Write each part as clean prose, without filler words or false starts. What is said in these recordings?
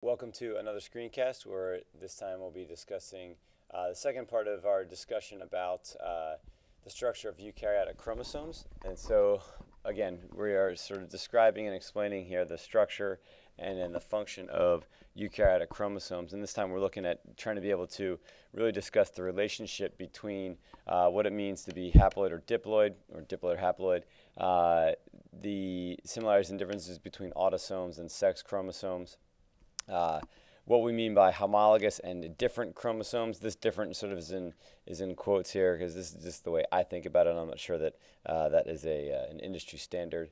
Welcome to another screencast where this time we'll be discussing the second part of our discussion about the structure of eukaryotic chromosomes. And so, again, we are sort of describing and explaining here the structure and then the function of eukaryotic chromosomes. And this time we're looking at trying to be able to really discuss the relationship between what it means to be haploid or diploid or haploid, the similarities and differences between autosomes and sex chromosomes, what we mean by homologous and different chromosomes. This different sort of is in quotes here because this is just the way I think about it. I'm not sure that that is an industry standard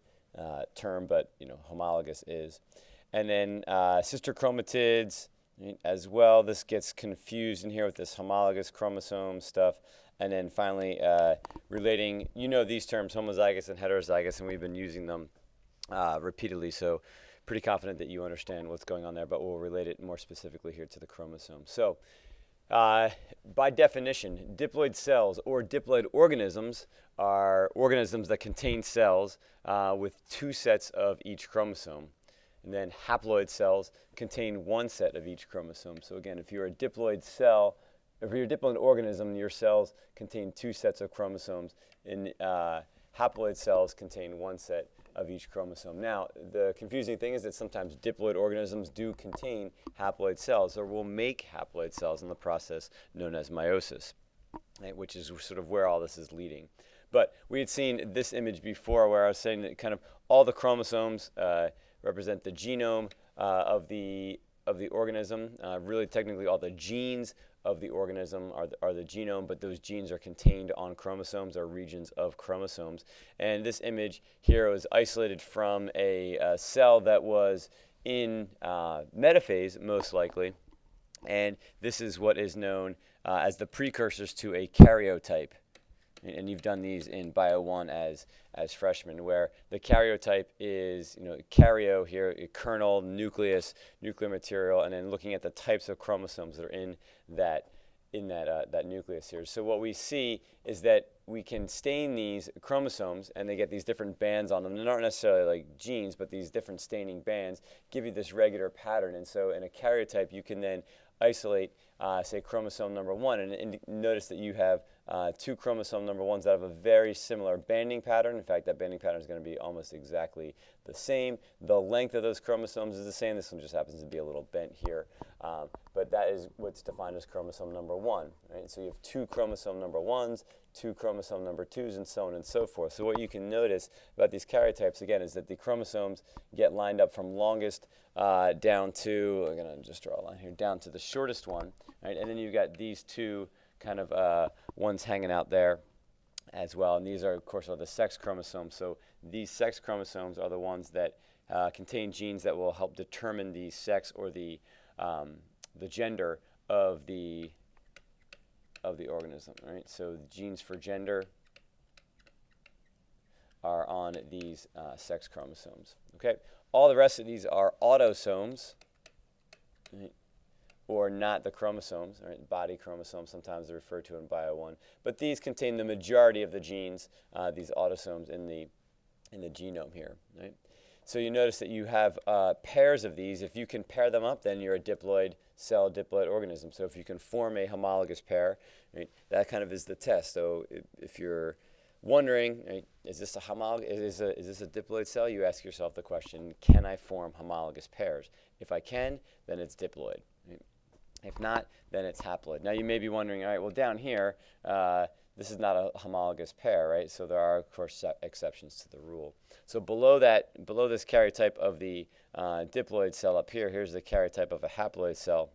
term, but homologous is. And then sister chromatids as well. This gets confused in here with this homologous chromosome stuff. And then finally, relating, these terms, homozygous and heterozygous, and we've been using them repeatedly. So pretty confident that you understand what's going on there, but we'll relate it more specifically here to the chromosome. So by definition, diploid cells or diploid organisms are organisms that contain cells with two sets of each chromosome. And then haploid cells contain one set of each chromosome. So again, if you're a diploid cell, if you're a diploid organism, your cells contain two sets of chromosomes, and haploid cells contain one set of each chromosome. Now, the confusing thing is that sometimes diploid organisms do contain haploid cells, or will make haploid cells in the process known as meiosis, right, which is sort of where all this is leading. But we had seen this image before where I was saying that kind of all the chromosomes represent the genome of the organism. Really, technically, all the genes of the organism are the genome, but those genes are contained on chromosomes, or regions of chromosomes. And this image here was isolated from a cell that was in metaphase, most likely. And this is what is known as the precursors to a karyotype. And you've done these in Bio 1 as freshmen, where the karyotype is, karyo here, a kernel, nucleus, nuclear material, and then looking at the types of chromosomes that are in that nucleus here. So what we see is that we can stain these chromosomes, and they get these different bands on them. They're not necessarily like genes, but these different staining bands give you this regular pattern. And so in a karyotype, you can then isolate, say, chromosome number 1, and notice that you have two chromosome number 1s that have a very similar banding pattern. In fact, that banding pattern is going to be almost exactly the same. The length of those chromosomes is the same. This one just happens to be a little bent here. But that is what's defined as chromosome number 1. Right? So you have two chromosome number 1s, two chromosome number 2s, and so on and so forth. So what you can notice about these karyotypes, again, is that the chromosomes get lined up from longest down to, I'm going to just draw a line here, down to the shortest one. Right? And then you've got these two kind of ones hanging out there as well. And these are, of course, the sex chromosomes. So these sex chromosomes are the ones that contain genes that will help determine the sex or the gender of the organism. Right? So the genes for gender are on these sex chromosomes. Okay. All the rest of these are autosomes. Right? Or not the chromosomes, right? Body chromosomes, sometimes they're referred to in Bio 1. But these contain the majority of the genes, these autosomes in the genome here, right? So you notice that you have pairs of these. If you can pair them up, then you're a diploid cell, diploid organism. So if you can form a homologous pair, right, that kind of is the test. So if you're wondering, right, is this a diploid cell? You ask yourself the question, can I form homologous pairs? If I can, then it's diploid. Right? If not, then it's haploid. Now you may be wondering, all right, well down here, this is not a homologous pair, right? So there are, of course, exceptions to the rule. So below this karyotype of the diploid cell up here, here's the karyotype of a haploid cell,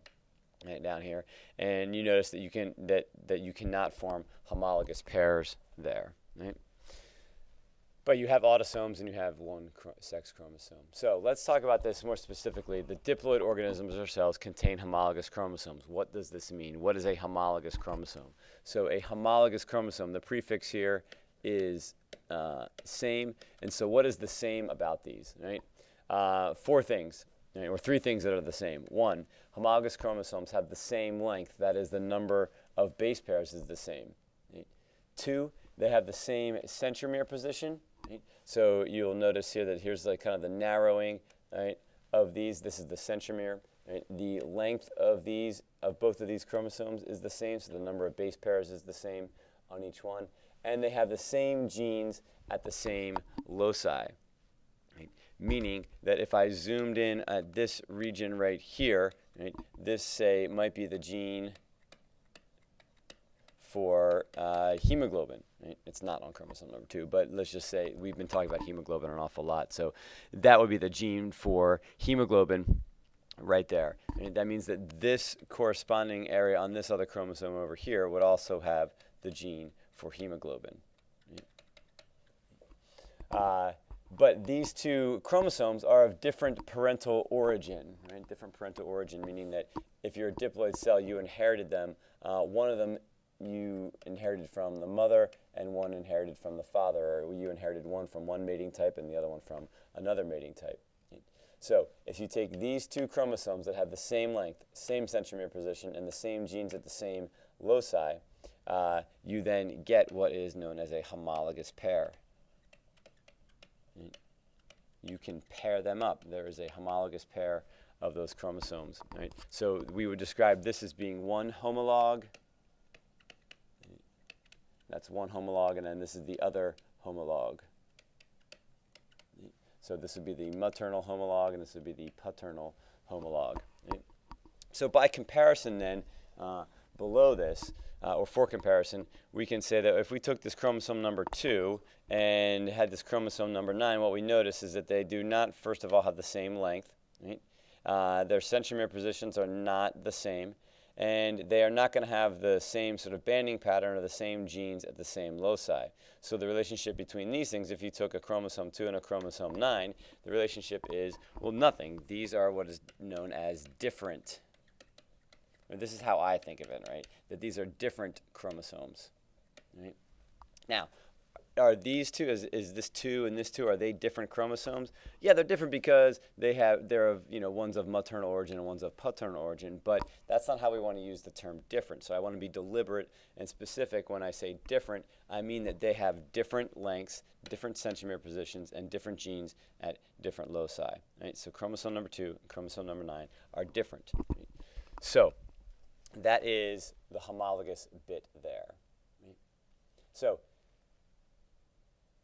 right down here, and you notice that you cannot form homologous pairs there, right? But you have autosomes and you have one sex chromosome. So let's talk about this more specifically. The diploid organisms or cells contain homologous chromosomes. What does this mean? What is a homologous chromosome? So a homologous chromosome, the prefix here is same. And so what is the same about these? Right? Four things, right? Or three things that are the same. One, homologous chromosomes have the same length. That is, the number of base pairs is the same. Right? Two, they have the same centromere position. Right? So you'll notice here that here's like kind of the narrowing, right, of these. This is the centromere. right? The length of both of these chromosomes is the same, so the number of base pairs is the same on each one, and they have the same genes at the same loci. Right? Meaning that if I zoomed in at this region right here, right, this, say, might be the gene for hemoglobin. Right? It's not on chromosome number 2, but let's just say we've been talking about hemoglobin an awful lot. So that would be the gene for hemoglobin right there. And that means that this corresponding area on this other chromosome over here would also have the gene for hemoglobin. But these two chromosomes are of different parental origin, right? Different parental origin, meaning that if you're a diploid cell, you inherited them. One of them you inherited from the mother, and one inherited from the father, or you inherited one from one mating type and the other one from another mating type. So if you take these two chromosomes that have the same length, same centromere position, and the same genes at the same loci, you then get what is known as a homologous pair. You can pair them up. There is a homologous pair of those chromosomes. Right? So we would describe this as being one homolog. That's one homolog, and then this is the other homolog. So this would be the maternal homolog, and this would be the paternal homolog. Right? So by comparison then, below this, or for comparison, we can say that if we took this chromosome number 2 and had this chromosome number 9, what we notice is that they do not, first of all, have the same length. Right? Their centromere positions are not the same, and they are not going to have the same sort of banding pattern or the same genes at the same loci. So the relationship between these things, if you took a chromosome 2 and a chromosome 9, the relationship is, well, nothing. These are what is known as different. This is how I think of it, right? That these are different chromosomes. Right? Now, are these two, is this 2 and this 2, are they different chromosomes? Yeah, they're different because they're of, one's of maternal origin and one's of paternal origin, but that's not how we want to use the term different. So I want to be deliberate and specific when I say different. I mean that they have different lengths, different centromere positions, and different genes at different loci. Right? So chromosome number 2 and chromosome number 9 are different. Right? So that is the homologous bit there. Right? So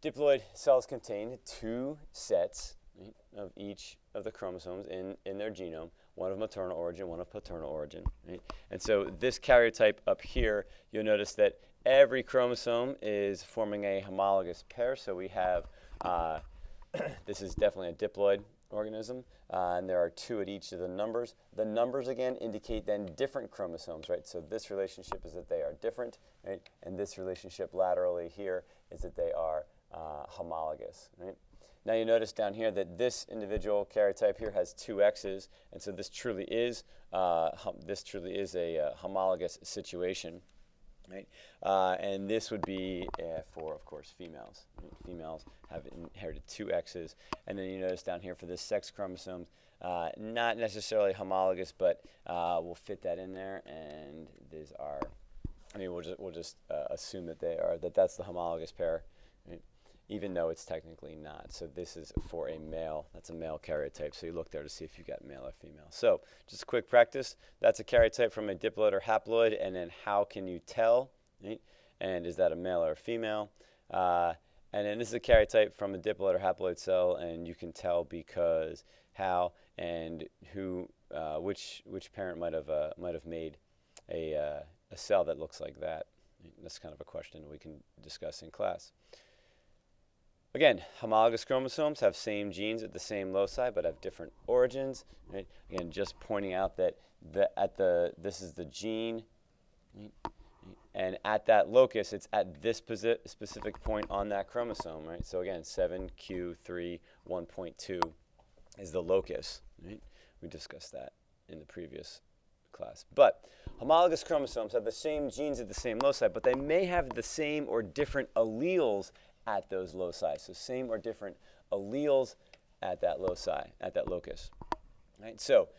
diploid cells contain 2 sets, right, of each of the chromosomes in their genome, one of maternal origin, one of paternal origin. Right? And so this karyotype up here, you'll notice that every chromosome is forming a homologous pair. So we have, this is definitely a diploid organism, and there are 2 at each of the numbers. The numbers, again, indicate then different chromosomes, right? So this relationship is that they are different, right? And this relationship laterally here is that they are homologous, right? Now you notice down here that this individual karyotype here has 2 X's, and so this truly is a homologous situation, right? And this would be for, of course, females. Right? Females have inherited 2 X's, and then you notice down here for this sex chromosome, not necessarily homologous, but we'll fit that in there, and these are. I mean, we'll just assume that that's the homologous pair. Right? Even though it's technically not. So this is for a male. That's a male karyotype. So you look there to see if you got male or female. So just a quick practice. That's a karyotype from a diploid or haploid. And then how can you tell? Right? And is that a male or a female? And then this is a karyotype from a diploid or haploid cell. And you can tell because how and who, which parent might have made a cell that looks like that. That's kind of a question we can discuss in class. Again, homologous chromosomes have same genes at the same loci, but have different origins. Right? Again, just pointing out that this is the gene, right? And at that locus, it's at this specific point on that chromosome. Right? So again, 7q3.1.2 is the locus. Right? We discussed that in the previous class. But homologous chromosomes have the same genes at the same loci, but they may have the same or different alleles at those loci. So same or different alleles at that loci, at that locus. Right? So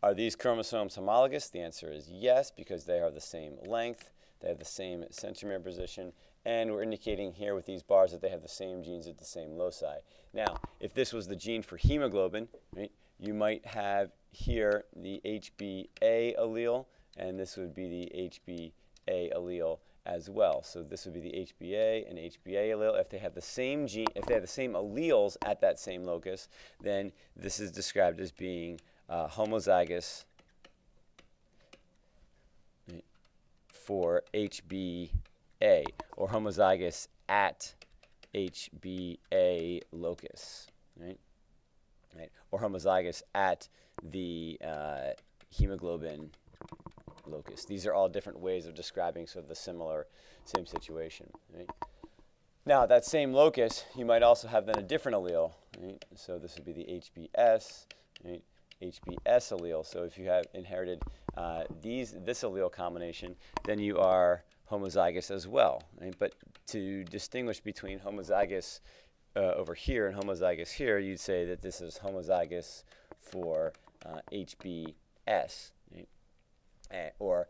are these chromosomes homologous? The answer is yes, because they are the same length, they have the same centromere position, and we're indicating here with these bars that they have the same genes at the same loci. Now, if this was the gene for hemoglobin, right, you might have here the HBA allele, and this would be the HBA allele as well. So this would be the HBA and HBA allele. If they have the same gene, if they have the same alleles at that same locus, then this is described as being homozygous for HBA, or homozygous at HBA locus, right? Or homozygous at the hemoglobin locus. These are all different ways of describing sort of the same situation, right? Now, that same locus, you might also have then a different allele, right? So this would be the HBS, right? HBS allele. So if you have inherited this allele combination, then you are homozygous as well, right? But to distinguish between homozygous over here and homozygous here, you'd say that this is homozygous for HBS, right? Or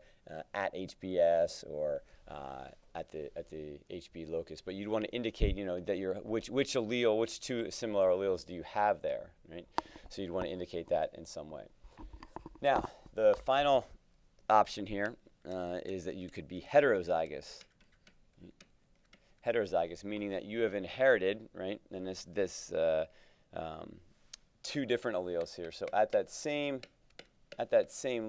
at HBS, or at the HB locus. But you'd want to indicate, that you're which allele, which two similar alleles do you have there, right? So you'd want to indicate that in some way. Now, the final option here is that you could be heterozygous. Heterozygous, meaning that you have inherited, right, and this two different alleles here. So at that same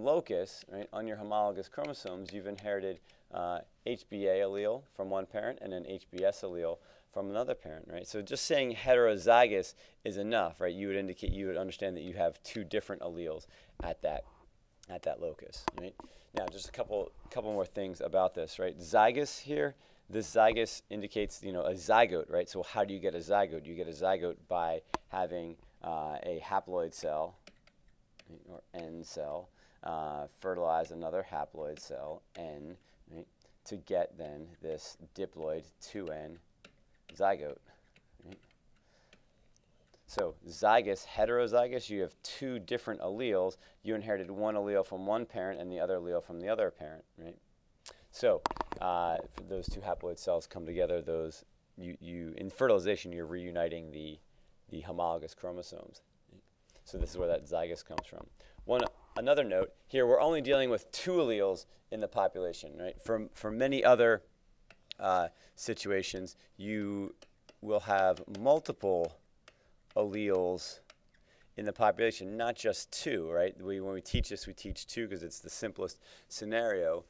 locus, right, on your homologous chromosomes, you've inherited HBA allele from one parent and an HBS allele from another parent, right? So just saying heterozygous is enough, right? You would understand that you have two different alleles at that locus, right? Now, just a couple more things about this, right? Zygous here. This zygous indicates, a zygote, right? So how do you get a zygote? You get a zygote by having a haploid cell, or N cell, fertilize another haploid cell, N, right, to get then this diploid 2N zygote, right? So zygous, heterozygous, you have two different alleles. You inherited one allele from one parent and the other allele from the other parent, right? So those two haploid cells come together. In fertilization, you're reuniting the homologous chromosomes. So this is where that zygous comes from. Another note here: we're only dealing with two alleles in the population, right? For many other situations, you will have multiple alleles in the population, not just two, right? When we teach this, we teach two because it's the simplest scenario.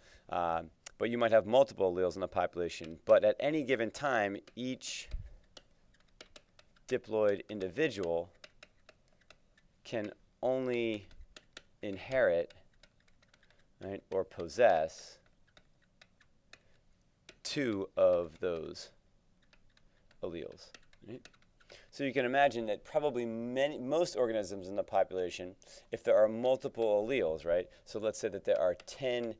But you might have multiple alleles in the population. But at any given time, each diploid individual can only inherit, right, or possess two of those alleles, right? So you can imagine that probably most organisms in the population, if there are multiple alleles, right? So let's say that there are 10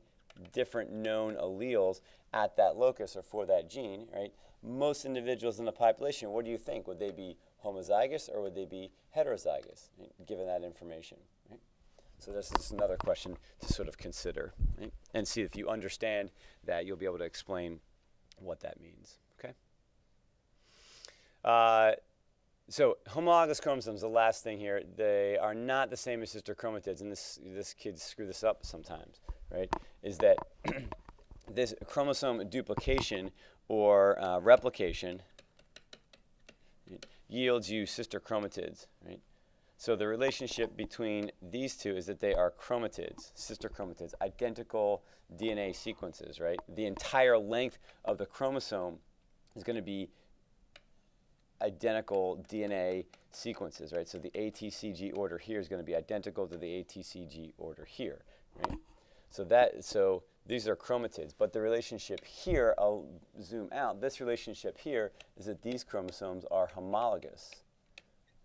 different known alleles at that locus or for that gene, right? Most individuals in the population, what do you think? Would they be homozygous or would they be heterozygous, right, given that information, right? So this is another question to sort of consider, right? And see if you understand that, you'll be able to explain what that means, okay? So homologous chromosomes, the last thing here, they are not the same as sister chromatids, and this kids screw this up sometimes, right? Is that this chromosome duplication or replication, right, yields you sister chromatids, right? So the relationship between these two is that they are chromatids, sister chromatids, identical DNA sequences, right? The entire length of the chromosome is going to be identical DNA sequences, right? So the ATCG order here is going to be identical to the ATCG order here, right? So these are chromatids, but the relationship here, I'll zoom out, this relationship here is that these chromosomes are homologous,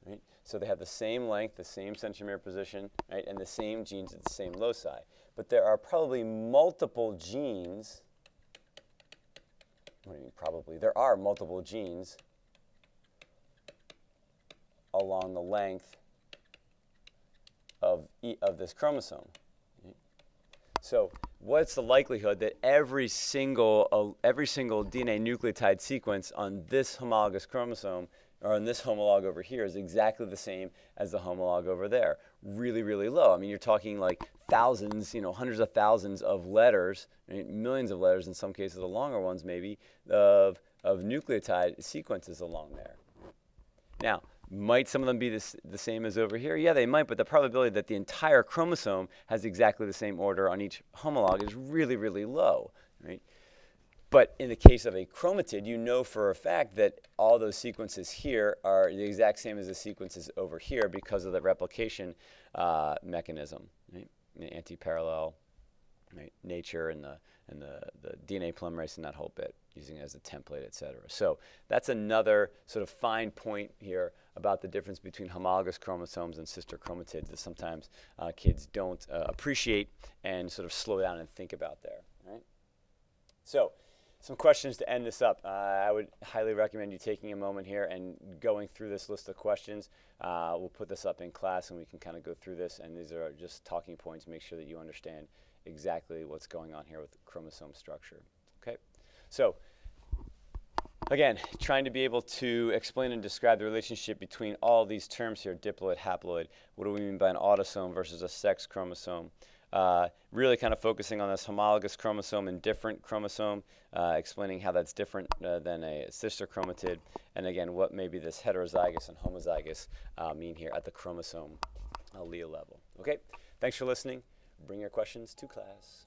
right? So they have the same length, the same centromere position, right, and the same genes at the same loci. But there are probably multiple genes, what do you mean probably? There are multiple genes along the length of this chromosome. So what's the likelihood that every single DNA nucleotide sequence on this homologous chromosome, or on this homolog over here, is exactly the same as the homolog over there? really, really low. I mean, you're talking like thousands, hundreds of thousands of letters, right, millions of letters in some cases, the longer ones maybe, of nucleotide sequences along there. Now, might some of them be the same as over here? Yeah, they might, but the probability that the entire chromosome has exactly the same order on each homolog is really, really low, right? But in the case of a chromatid, you know for a fact that all those sequences here are the exact same as the sequences over here because of the replication mechanism, right? The anti-parallel, right? Nature and the DNA polymerase and that whole bit, using it as a template, et cetera. So that's another sort of fine point here about the difference between homologous chromosomes and sister chromatids that sometimes kids don't appreciate and sort of slow down and think about there, right? So some questions to end this up. I would highly recommend you taking a moment here and going through this list of questions. We'll put this up in class and we can kind of go through this, and these are just talking points. Make sure that you understand exactly what's going on here with chromosome structure. Okay, so again, trying to be able to explain and describe the relationship between all these terms here, diploid, haploid. What do we mean by an autosome versus a sex chromosome? Really kind of focusing on this homologous chromosome and different chromosome, explaining how that's different than a sister chromatid, and again, what maybe this heterozygous and homozygous mean here at the chromosome allele level. Okay, thanks for listening. Bring your questions to class.